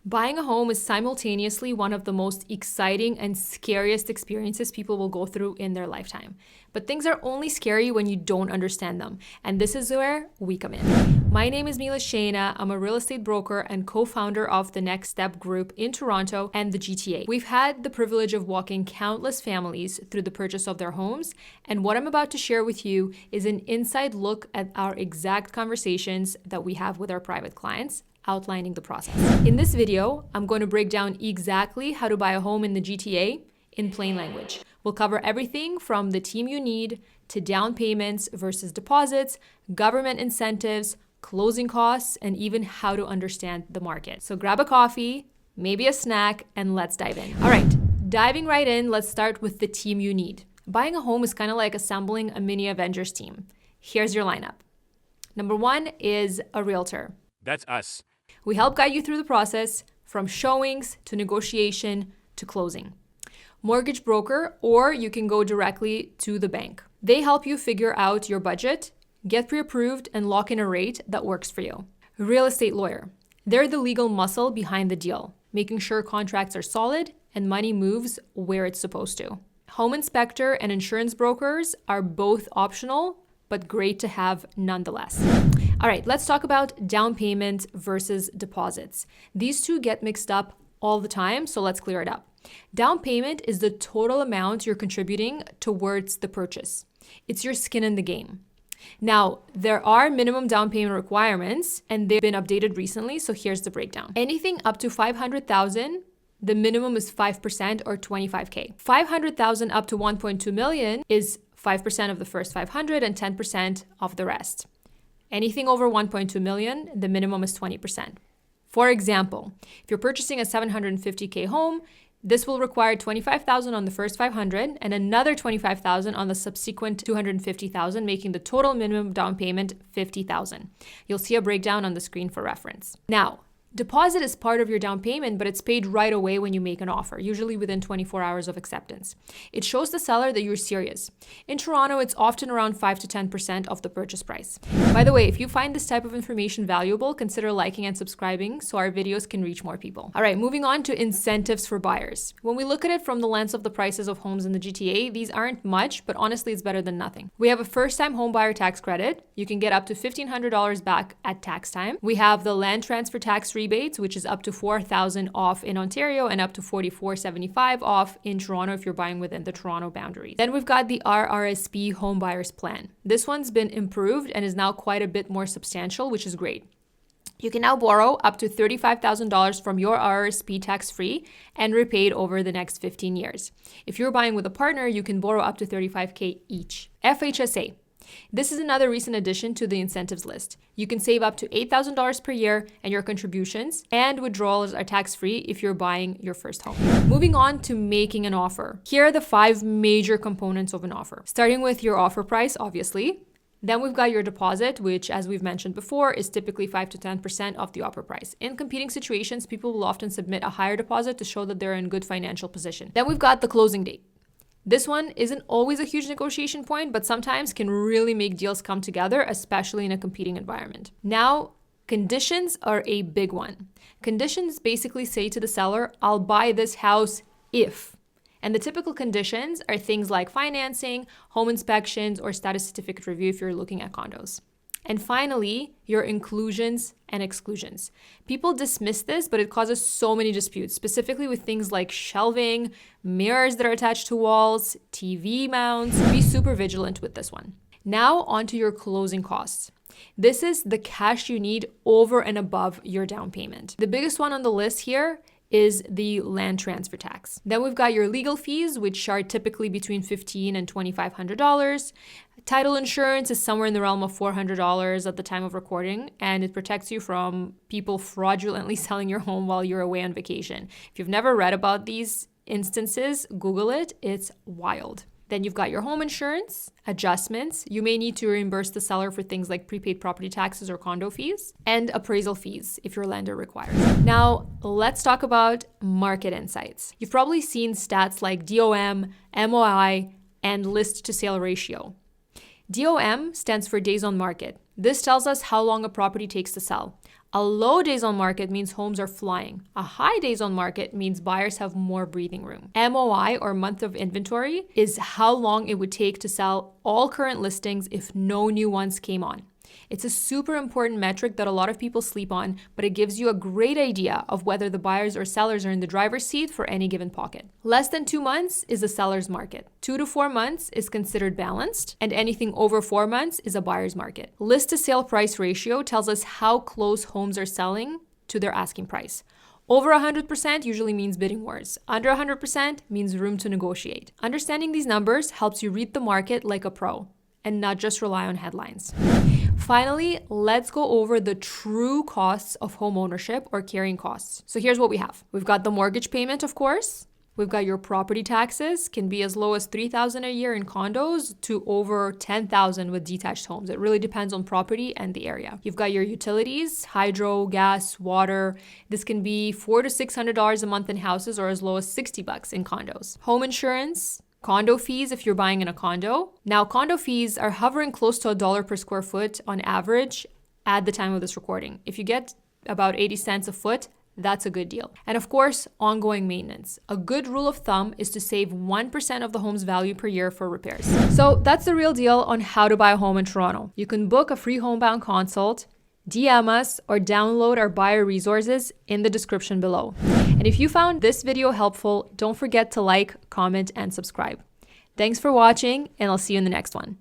Buying a home is simultaneously one of the most exciting and scariest experiences people will go through in their lifetime. But things are only scary when you don't understand them. And this is where we come in. My name is Mila Sheina. I'm a real estate broker and co-founder of the Next Step Group in Toronto and the GTA. We've had the privilege of walking countless families through the purchase of their homes. And what I'm about to share with you is an inside look at our exact conversations that we have with our private clients, outlining the process. In this video, I'm going to break down exactly how to buy a home in the GTA in plain language. We'll cover everything from the team you need to down payments versus deposits, government incentives, closing costs, and even how to understand the market. So grab a coffee, maybe a snack, and let's dive in. All right, diving right in, let's start with the team you need. Buying a home is kind of like assembling a mini Avengers team. Here's your lineup. Number one is a realtor. That's us. We help guide you through the process from showings to negotiation to closing. Mortgage broker, or you can go directly to the bank. They help you figure out your budget, get pre-approved, and lock in a rate that works for you. Real estate lawyer. They're the legal muscle behind the deal, making sure contracts are solid and money moves where it's supposed to. Home inspector and insurance brokers are both optional, but great to have nonetheless. All right, let's talk about down payment versus deposits. These two get mixed up all the time, so let's clear it up. Down payment is the total amount you're contributing towards the purchase. It's your skin in the game. Now, there are minimum down payment requirements, and they've been updated recently, so here's the breakdown. Anything up to $500,000, the minimum is 5% or $25K. $500,000 up to $1.2 million is 5% of the first 500 and 10% of the rest. Anything over 1.2 million, the minimum is 20%. For example, if you're purchasing a $750K home, this will require $25,000 on the first 500 and another $25,000 on the subsequent $250,000, making the total minimum down payment $50,000. You'll see a breakdown on the screen for reference. Now, deposit is part of your down payment, but it's paid right away when you make an offer, usually within 24 hours of acceptance. It shows the seller that you're serious. In Toronto, it's often around 5 to 10% of the purchase price. By the way, if you find this type of information valuable, consider liking and subscribing so our videos can reach more people. All right, moving on to incentives for buyers. When we look at it from the lens of the prices of homes in the GTA, these aren't much, but honestly, it's better than nothing. We have a first-time home buyer tax credit. You can get up to $1,500 back at tax time. We have the land transfer tax rebates, which is up to $4,000 off in Ontario and up to $4,475 off in Toronto if you're buying within the Toronto boundaries. Then we've got the RRSP home buyers plan. This one's been improved and is now quite a bit more substantial, which is great. You can now borrow up to $35,000 from your RRSP tax-free and repaid over the next 15 years. If you're buying with a partner, you can borrow up to $35K each. FHSA. This is another recent addition to the incentives list. You can save up to $8,000 per year, and your contributions and withdrawals are tax-free if you're buying your first home. Moving on to making an offer. Here are the 5 major components of an offer. Starting with your offer price, obviously. Then we've got your deposit, which, as we've mentioned before, is typically 5 to 10% of the offer price. In competing situations, people will often submit a higher deposit to show that they're in good financial position. Then we've got the closing date. This one isn't always a huge negotiation point, but sometimes can really make deals come together, especially in a competing environment. Now, conditions are a big one. Conditions basically say to the seller, I'll buy this house if. And the typical conditions are things like financing, home inspections, or status certificate review if you're looking at condos. And finally, your inclusions and exclusions. People dismiss this, but it causes so many disputes, specifically with things like shelving, mirrors that are attached to walls, TV mounts. Be super vigilant with this one. Now onto your closing costs. This is the cash you need over and above your down payment. The biggest one on the list here is the land transfer tax. Then we've got your legal fees, which are typically between $1,500 and $2,500. Title insurance is somewhere in the realm of $400 at the time of recording, and it protects you from people fraudulently selling your home while you're away on vacation. If you've never read about these instances, Google it. It's wild. Then you've got your home insurance, adjustments. You may need to reimburse the seller for things like prepaid property taxes or condo fees, and appraisal fees if your lender requires. Now, let's talk about market insights. You've probably seen stats like DOM, MOI, and list to sale ratio. DOM stands for days on market. This tells us how long a property takes to sell. A low days on market means homes are flying. A high days on market means buyers have more breathing room. MOI, or month of inventory, is how long it would take to sell all current listings if no new ones came on. It's a super important metric that a lot of people sleep on, but it gives you a great idea of whether the buyers or sellers are in the driver's seat for any given pocket. Less than 2 months is a seller's market. 2 to 4 months is considered balanced, and anything over 4 months is a buyer's market. List to sale price ratio tells us how close homes are selling to their asking price. Over 100% usually means bidding wars. Under 100% means room to negotiate. Understanding these numbers helps you read the market like a pro and not just rely on headlines. Finally, let's go over the true costs of home ownership or carrying costs. So here's what we have. We've got the mortgage payment, of course. We've got your property taxes, can be as low as $3,000 a year in condos to over $10,000 with detached homes. It really depends on property and the area. You've got your utilities, hydro, gas, water. This can be $400 to $600 a month in houses or as low as $60 in condos. Home insurance, condo fees if you're buying in a condo. Now, condo fees are hovering close to $1 per square foot on average at the time of this recording. If you get about 80 cents a foot, that's a good deal. And of course, ongoing maintenance. A good rule of thumb is to save 1% of the home's value per year for repairs. So that's the real deal on how to buy a home in Toronto. You can book a free homebound consult, DM us, or download our buyer resources in the description below. And if you found this video helpful, don't forget to like, comment, and subscribe. Thanks for watching, and I'll see you in the next one.